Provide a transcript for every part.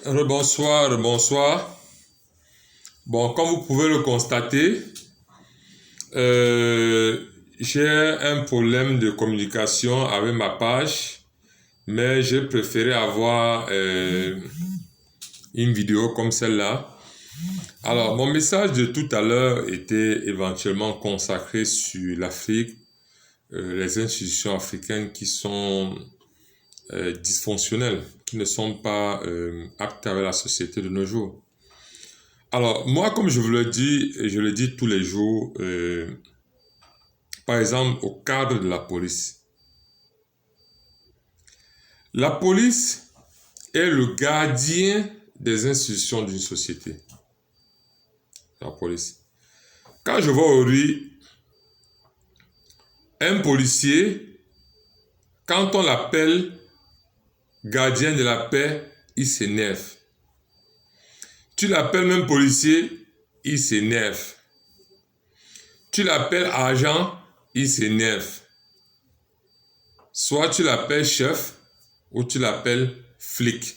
Rebonsoir, bonsoir. Bon, comme vous pouvez le constater, j'ai un problème de communication avec ma page, mais j'ai préféré avoir une vidéo comme celle-là. Alors, mon message de tout à l'heure était éventuellement consacré sur l'Afrique, les institutions africaines qui sont dysfonctionnelles, qui ne sont pas aptes avec la société de nos jours. Alors, moi, comme je vous le dis, et je le dis tous les jours, par exemple, au cadre de la police. La police est le gardien des institutions d'une société. La police. Quand je vois au rue un policier, quand on l'appelle gardien de la paix, il s'énerve. Tu l'appelles même policier, il s'énerve. Tu l'appelles agent, il s'énerve. Soit tu l'appelles chef, ou tu l'appelles flic.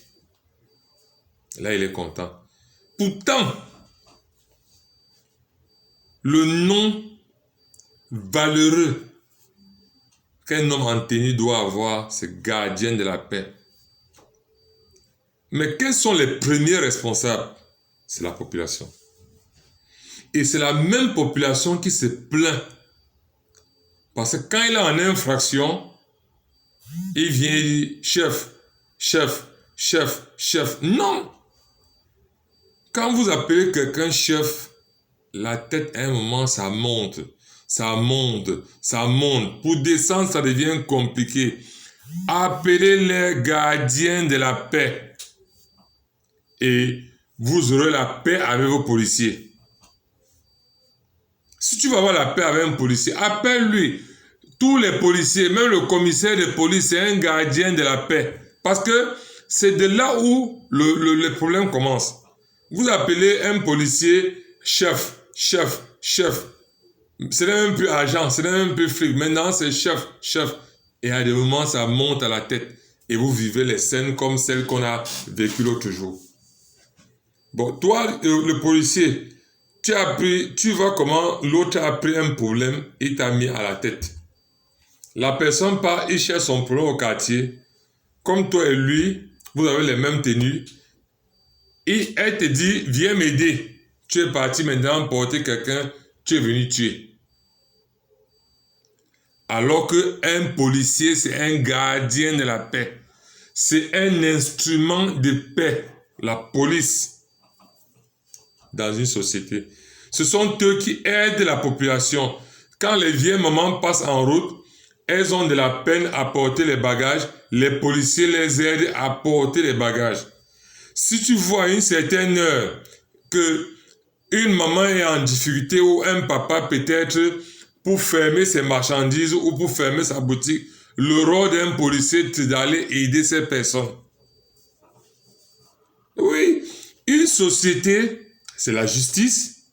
Là, il est content. Pourtant, le nom valeureux qu'un homme en tenue doit avoir, c'est gardien de la paix. Mais quels sont les premiers responsables? C'est la population. Et c'est la même population qui se plaint. Parce que quand il est en infraction, il vient dire chef, chef, chef, chef. Non! Quand vous appelez quelqu'un chef, la tête à un moment, ça monte. Ça monte, ça monte. Pour descendre, ça devient compliqué. Appelez les gardiens de la paix. Et vous aurez la paix avec vos policiers. Si tu vas avoir la paix avec un policier, appelle-lui. Tous les policiers, même le commissaire de police, c'est un gardien de la paix. Parce que c'est de là où le problème commence. Vous appelez un policier chef, chef, chef. C'est même plus agent, c'est même plus flic. Maintenant, c'est chef, chef. Et à des moments, ça monte à la tête. Et vous vivez les scènes comme celles qu'on a vécues l'autre jour. Bon, toi, le policier, tu vois comment l'autre a pris un problème et t'a mis à la tête. La personne part, il cherche son problème au quartier. Comme toi et lui, vous avez les mêmes tenues. Et elle te dit, viens m'aider. Tu es parti maintenant porter quelqu'un, tu es venu tuer. Alors qu'un policier, c'est un gardien de la paix. C'est un instrument de paix, la police, dans une société. Ce sont eux qui aident la population. Quand les vieilles mamans passent en route, elles ont de la peine à porter les bagages. Les policiers les aident à porter les bagages. Si tu vois à une certaine heure que une maman est en difficulté ou un papa peut-être pour fermer ses marchandises ou pour fermer sa boutique, le rôle d'un policier c'est d'aller aider ces personnes. Oui, une société, c'est la justice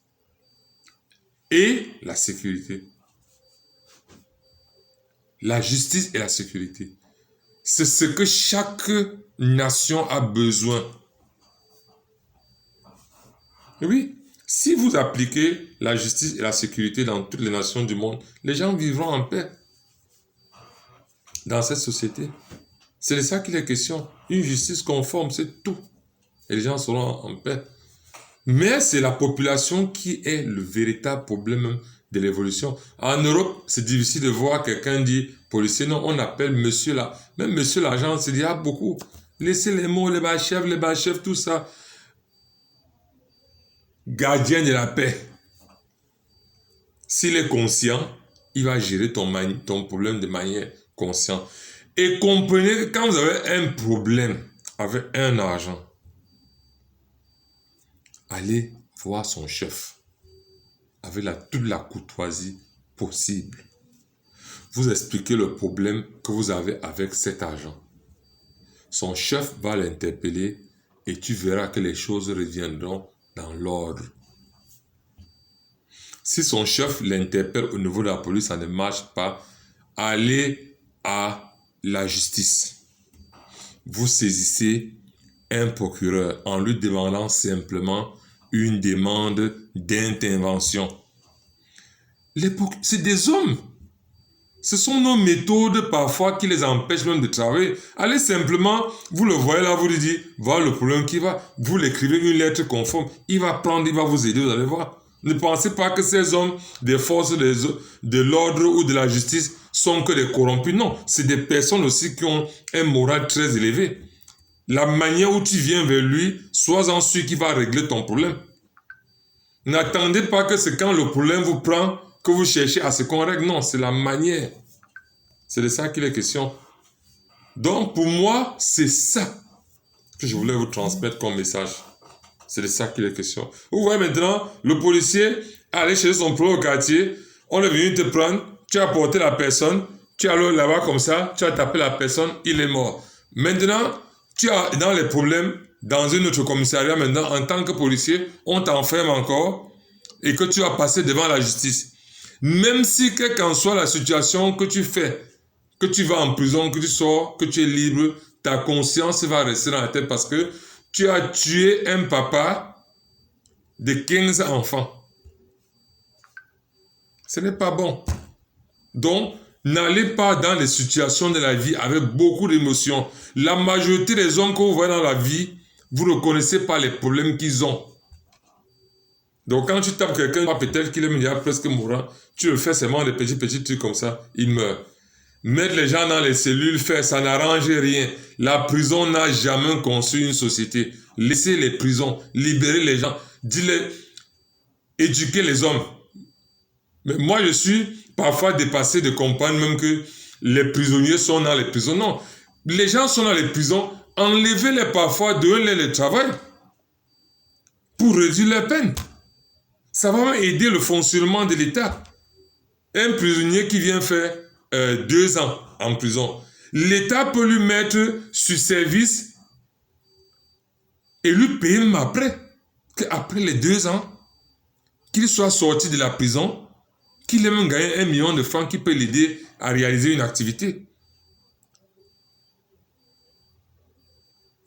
et la sécurité. La justice et la sécurité. C'est ce que chaque nation a besoin. Oui, si vous appliquez la justice et la sécurité dans toutes les nations du monde, les gens vivront en paix dans cette société. C'est de ça qu'il est question. Une justice conforme, c'est tout. Et les gens seront en paix. Mais c'est la population qui est le véritable problème de l'évolution. En Europe, c'est difficile de voir quelqu'un dire policier. Non, on appelle monsieur là. Même monsieur l'agent, c'est déjà beaucoup. Laissez les mots, les bas chefs, tout ça. Gardien de la paix. S'il est conscient, il va gérer ton problème de manière consciente. Et comprenez que quand vous avez un problème avec un agent, allez voir son chef avec toute la courtoisie possible. Vous expliquez le problème que vous avez avec cet agent. Son chef va l'interpeller et tu verras que les choses reviendront dans l'ordre. Si son chef l'interpelle au niveau de la police, ça ne marche pas, allez à la justice. Vous saisissez un procureur en lui demandant simplement une demande d'intervention. C'est des hommes. Ce sont nos méthodes parfois qui les empêchent même de travailler. Allez simplement, vous le voyez là, vous lui dites, voilà le problème qui va, vous l'écrivez une lettre conforme, il va prendre, il va vous aider, vous allez voir. Ne pensez pas que ces hommes des forces de l'ordre ou de la justice sont que des corrompus. Non, c'est des personnes aussi qui ont un moral très élevé. La manière où tu viens vers lui, sois-en sûr qu'il va régler ton problème. N'attendez pas que c'est quand le problème vous prend que vous cherchez à ce qu'on règle. Non, c'est la manière. C'est de ça qu'il est question. Donc, pour moi, c'est ça que je voulais vous transmettre comme message. C'est de ça qu'il est question. Vous voyez maintenant, le policier allait chez son propre quartier, on est venu te prendre, tu as porté la personne, tu as allé là-bas comme ça, tu as tapé la personne, il est mort. Maintenant, tu as dans les problèmes, dans une autre commissariat maintenant, en tant que policier, on t'enferme encore et que tu vas passer devant la justice. Même si, quelle qu'en soit la situation que tu fais, que tu vas en prison, que tu sors, que tu es libre, ta conscience va rester dans la tête parce que tu as tué un papa de 15 enfants. Ce n'est pas bon. Donc, n'allez pas dans les situations de la vie avec beaucoup d'émotions. La majorité des hommes que vous voyez dans la vie, vous ne connaissez pas les problèmes qu'ils ont. Donc, quand tu tapes quelqu'un, peut-être qu'il est déjà presque mourant, tu le fais seulement des petits trucs comme ça, il meurt. Mettre les gens dans les cellules, ça n'arrange rien. La prison n'a jamais construit une société. Laissez les prisons, libérez les gens, éduquez les hommes. Mais moi, je suis parfois dépassé de comprendre même que les prisonniers sont dans les prisons. Non, les gens sont dans les prisons, enlevez-les parfois, donnez-les le travail pour réduire les peines. Ça va aider le fonctionnement de l'État. Un prisonnier qui vient faire 2 ans en prison, l'État peut lui mettre sur service et lui payer même après. Qu'après les 2 ans, qu'il soit sorti de la prison, qu'il ait même gagné 1 million de francs qui peut l'aider à réaliser une activité.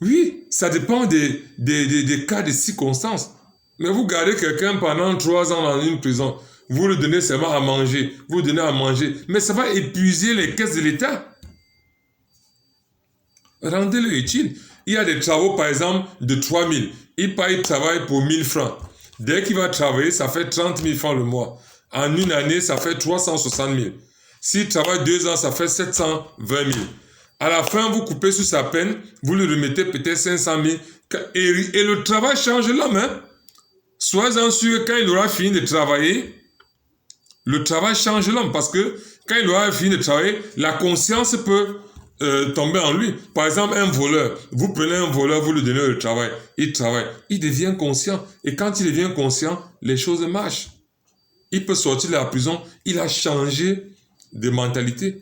Oui, ça dépend des cas, des circonstances. Mais vous gardez quelqu'un pendant 3 ans dans une prison, vous lui donnez seulement à manger, vous lui donnez à manger, mais ça va épuiser les caisses de l'État. Rendez-le utile. Il y a des travaux, par exemple, de 3 000. Il travaille pour 1 000 francs. Dès qu'il va travailler, ça fait 30 000 francs le mois. En une année, ça fait 360 000. S'il travaille 2 ans, ça fait 720 000. À la fin, vous coupez sur sa peine, vous lui remettez peut-être 500 000. Et le travail change l'homme. Hein? Soyez-en sûr que quand il aura fini de travailler, le travail change l'homme. Parce que quand il aura fini de travailler, la conscience peut tomber en lui. Par exemple, un voleur. Vous prenez un voleur, vous lui donnez le travail. Il travaille. Il devient conscient. Et quand il devient conscient, les choses marchent. Il peut sortir de la prison. Il a changé de mentalité.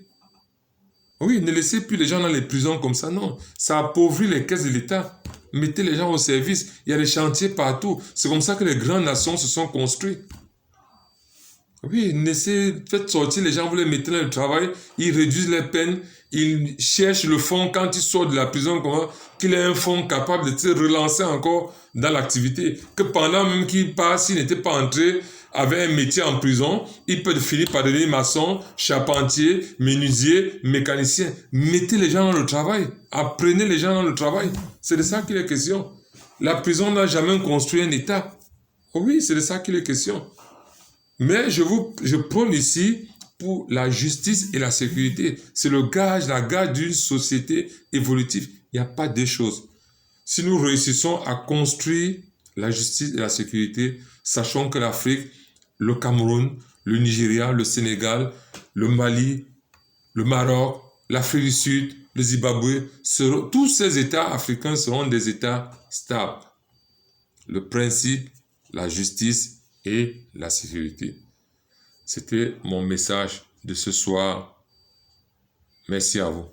Oui, ne laissez plus les gens dans les prisons comme ça, non. Ça appauvrit les caisses de l'État. Mettez les gens au service. Il y a des chantiers partout. C'est comme ça que les grandes nations se sont construites. Oui, faites sortir les gens, vous les mettez dans le travail, ils réduisent les peines, ils cherchent le fonds quand ils sortent de la prison, qu'il ait un fonds capable de se relancer encore dans l'activité. Que pendant même qu'il passe, s'il n'était pas entré avec un métier en prison, il peut finir par devenir maçon, charpentier, menuisier, mécanicien. Mettez les gens dans le travail, apprenez les gens dans le travail. C'est de ça qu'il est question. La prison n'a jamais construit un État. Oui, c'est de ça qu'il est question. Mais je prône ici pour la justice et la sécurité. C'est la gage d'une société évolutive. Il n'y a pas deux choses. Si nous réussissons à construire la justice et la sécurité, sachons que l'Afrique, le Cameroun, le Nigeria, le Sénégal, le Mali, le Maroc, l'Afrique du Sud, le Zimbabwe, tous ces États africains seront des États stables. Le principe, la justice et la sécurité. C'était mon message de ce soir. Merci à vous.